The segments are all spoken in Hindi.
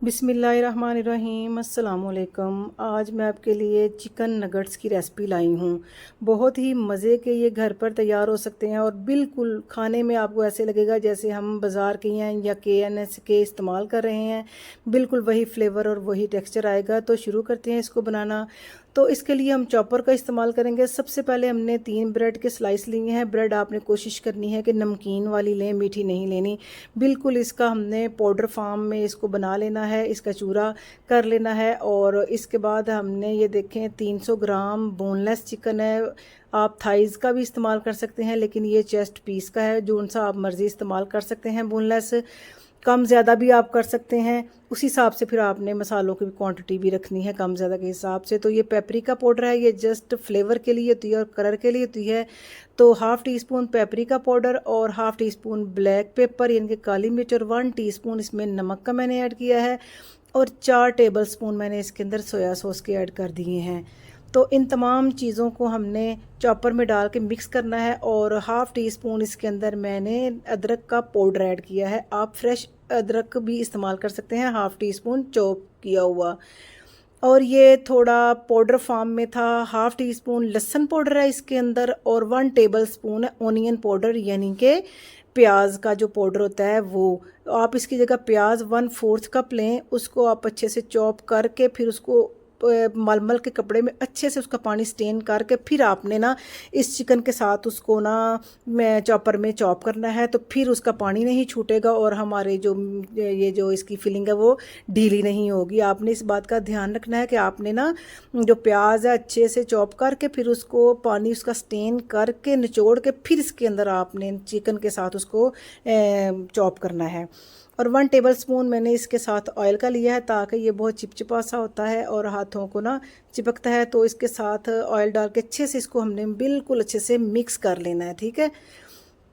बिस्मिल्लाहिर्रहमानिर्रहीम अस्सलामुअलैकुम। आज मैं आपके लिए चिकन नगेट्स की रेसिपी लाई हूँ। बहुत ही मज़े के ये घर पर तैयार हो सकते हैं और बिल्कुल खाने में आपको ऐसे लगेगा जैसे हम बाज़ार के हैं या KNS के इस्तेमाल कर रहे हैं। बिल्कुल वही फ्लेवर और वही टेक्सचर आएगा। तो शुरू करते हैं इसको बनाना। तो इसके लिए हम चॉपर का इस्तेमाल करेंगे। सबसे पहले हमने 3 ब्रेड के स्लाइस लिए हैं। ब्रेड आपने कोशिश करनी है कि नमकीन वाली लें, मीठी नहीं लेनी। बिल्कुल इसका हमने पाउडर फार्म में इसको बना लेना है, इसका चूरा कर लेना है। और इसके बाद हमने ये देखें 300 ग्राम बोनलेस चिकन है। आप थाइज़ का भी इस्तेमाल कर सकते हैं, लेकिन ये चेस्ट पीस का है, जो सा आप मर्ज़ी इस्तेमाल कर सकते हैं। बोनलेस कम ज़्यादा भी आप कर सकते हैं, उस हिसाब से फिर आपने मसालों की भी क्वांटिटी भी रखनी है कम ज़्यादा के हिसाब से। तो ये पेपरिका पाउडर है, ये जस्ट फ्लेवर के लिए होती है और कलर के लिए होती है। तो half teaspoon paprika powder और half teaspoon black pepper यानी कि काली मिर्च और 1 टीस्पून इसमें नमक का मैंने ऐड किया है और 4 टेबल स्पून मैंने इसके अंदर सोया सॉस के ऐड कर दिए हैं। तो इन तमाम चीज़ों को हमने चॉपर में डाल के मिक्स करना है। और हाफ़ टी स्पून इसके अंदर मैंने अदरक का पाउडर ऐड किया है। आप फ्रेश अदरक भी इस्तेमाल कर सकते हैं, हाफ़ टी स्पून चॉप किया हुआ। और ये थोड़ा पाउडर फॉर्म में था। हाफ़ टी स्पून लहसुन पाउडर है इसके अंदर और 1 टेबल स्पून ऑनियन पाउडर यानी कि प्याज का जो पाउडर होता है वो। आप इसकी जगह प्याज 1/4 कप लें, उसको आप अच्छे से चॉप करके फिर उसको मलमल के कपड़े में अच्छे से उसका पानी स्टेन करके फिर आपने ना इस चिकन के साथ उसको ना मैं चॉपर में चॉप करना है। तो फिर उसका पानी नहीं छूटेगा और हमारे जो ये जो इसकी फिलिंग है वो ढीली नहीं होगी। आपने इस बात का ध्यान रखना है कि आपने ना जो प्याज है अच्छे से चॉप करके फिर उसको पानी उसका स्टेन करके निचोड़ के फिर इसके अंदर आपने चिकन के साथ उसको चॉप करना है। और 1 टेबल स्पून मैंने इसके साथ ऑयल का लिया है, ताकि ये बहुत चिपचिपा सा होता है और हाथों को ना चिपकता है। तो इसके साथ ऑयल डाल के अच्छे से इसको हमने बिल्कुल अच्छे से मिक्स कर लेना है, ठीक है।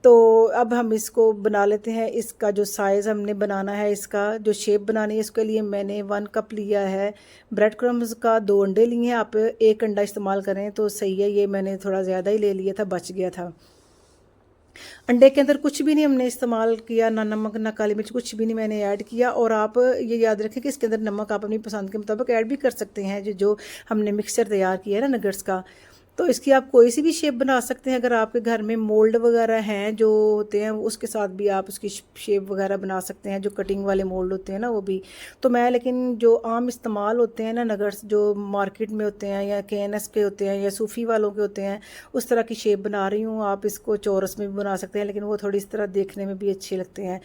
तो अब हम इसको बना लेते हैं। इसका जो साइज़ हमने बनाना है, इसका जो शेप बनानी है, इसके लिए मैंने 1 कप लिया है ब्रेड क्रम्स का। 2 अंडे लिए हैं, आप 1 अंडा इस्तेमाल करें तो सही है। ये मैंने थोड़ा ज़्यादा ही ले लिया था, बच गया था। अंडे के अंदर कुछ भी नहीं हमने इस्तेमाल किया, ना नमक ना काली मिर्च, कुछ भी नहीं मैंने ऐड किया। और आप ये याद रखें कि इसके अंदर नमक आप अपनी पसंद के मुताबिक ऐड भी कर सकते हैं। जो हमने मिक्सचर तैयार किया है ना नगेट्स का, तो इसकी आप कोई सी भी शेप बना सकते हैं। अगर आपके घर में मोल्ड वगैरह हैं जो होते हैं, उसके साथ भी आप उसकी शेप वगैरह बना सकते हैं, जो कटिंग वाले मोल्ड होते हैं ना वो भी। तो मैं लेकिन जो आम इस्तेमाल होते हैं ना नगेट्स, जो मार्केट में होते हैं या KNS के होते हैं या सूफ़ी वालों के होते हैं, उस तरह की शेप बना रही हूँ। आप इसको चौरस में भी बना सकते हैं, लेकिन वो थोड़ी इस तरह देखने में भी अच्छे लगते हैं।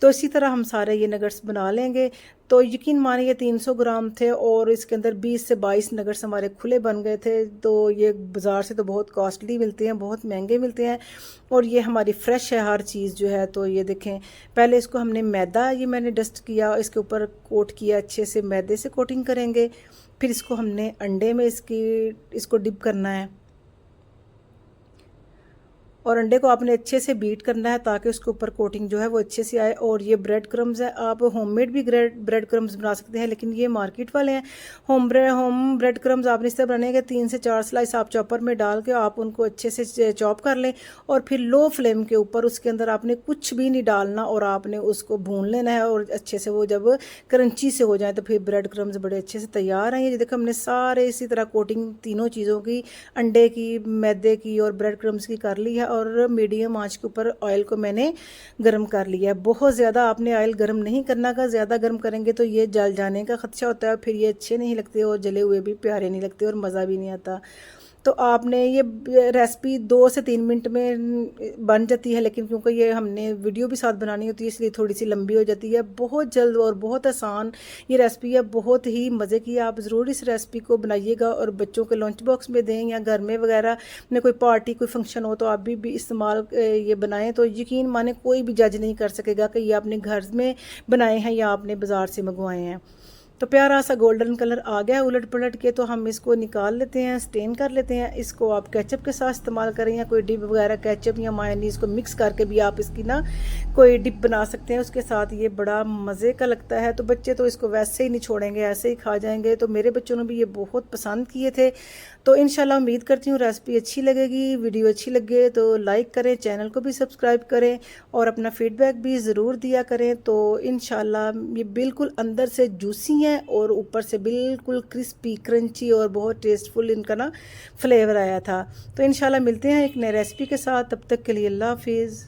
तो इसी तरह हम सारे ये नगेट्स बना लेंगे। तो यकीन मानिए 300 ग्राम थे और इसके अंदर 20 से 22 नगेट्स हमारे खुले बन गए थे। तो ये बाज़ार से तो बहुत कॉस्टली मिलते हैं, बहुत महंगे मिलते हैं और ये हमारी फ़्रेश है हर चीज़ जो है। तो ये देखें, पहले इसको हमने मैदा, ये मैंने डस्ट किया, इसके ऊपर कोट किया, अच्छे से मैदे से कोटिंग करेंगे। फिर इसको हमने अंडे में इसको डिप करना है और अंडे को आपने अच्छे से बीट करना है ताकि उसके ऊपर कोटिंग जो है वो अच्छे से आए। और ये ब्रेड क्रम्स है, आप होममेड भी ब्रेड क्रम्स बना सकते हैं, लेकिन ये मार्केट वाले हैं। होम ब्रेड क्रम्स आपने इस तरह बनाने 3 से 4 स्लाइस आप चॉपर में डाल के आप उनको अच्छे से चॉप कर लें और फिर लो फ्लेम के ऊपर उसके अंदर आपने कुछ भी नहीं डालना और आपने उसको भून लेना है। और अच्छे से वो जब क्रंची से हो जाए तो फिर ब्रेड क्रम्स बड़े अच्छे से तैयार हैं। ये देखो हमने सारे इसी तरह कोटिंग तीनों चीज़ों की, अंडे की, मैदे की और ब्रेड क्रम्स की कर ली है। और मीडियम आंच के ऊपर ऑयल को मैंने गर्म कर लिया है। बहुत ज़्यादा आपने ऑयल गर्म नहीं करना का, ज़्यादा गर्म करेंगे तो ये जल जाने का खदशा होता है, फिर ये अच्छे नहीं लगते और जले हुए भी प्यारे नहीं लगते और मज़ा भी नहीं आता। तो आपने ये रेसिपी 2 से 3 मिनट में बन जाती है, लेकिन क्योंकि ये हमने वीडियो भी साथ बनानी होती है इसलिए थोड़ी सी लंबी हो जाती है। बहुत जल्द और बहुत आसान ये रेसिपी है, बहुत ही मज़े की। आप ज़रूर इस रेसिपी को बनाइएगा और बच्चों के लंच बॉक्स में दें या घर में वगैरह में कोई पार्टी कोई फंक्शन हो तो आप भी इस्तेमाल ये बनाएं। तो यकीन माने कोई भी जज नहीं कर सकेगा कि ये आपने घर में बनाए हैं या आपने बाज़ार से मंगवाए हैं। तो प्यारा सा गोल्डन कलर आ गया उलट पलट के। तो हम इसको निकाल लेते हैं, स्टेन कर लेते हैं। इसको आप केचप के साथ इस्तेमाल करें या कोई डिप वगैरह, केचप या मायोनीज़ को मिक्स करके भी आप इसकी ना कोई डिप बना सकते हैं उसके साथ। ये बड़ा मज़े का लगता है। तो बच्चे तो इसको वैसे ही नहीं छोड़ेंगे, ऐसे ही खा जाएंगे। तो मेरे बच्चों ने भी ये बहुत पसंद किए थे। तो इंशाल्लाह उम्मीद करती हूँ रेसिपी अच्छी लगेगी। वीडियो अच्छी लगे तो लाइक करें, चैनल को भी सब्सक्राइब करें और अपना फीडबैक भी ज़रूर दिया करें। तो इंशाल्लाह ये बिल्कुल अंदर से जूसी हैं और ऊपर से बिल्कुल क्रिस्पी क्रंची और बहुत टेस्टफुल इनका ना फ्लेवर आया था। तो इंशाल्लाह मिलते हैं एक नई रेसिपी के साथ। तब तक के लिए अल्लाह हाफिज़।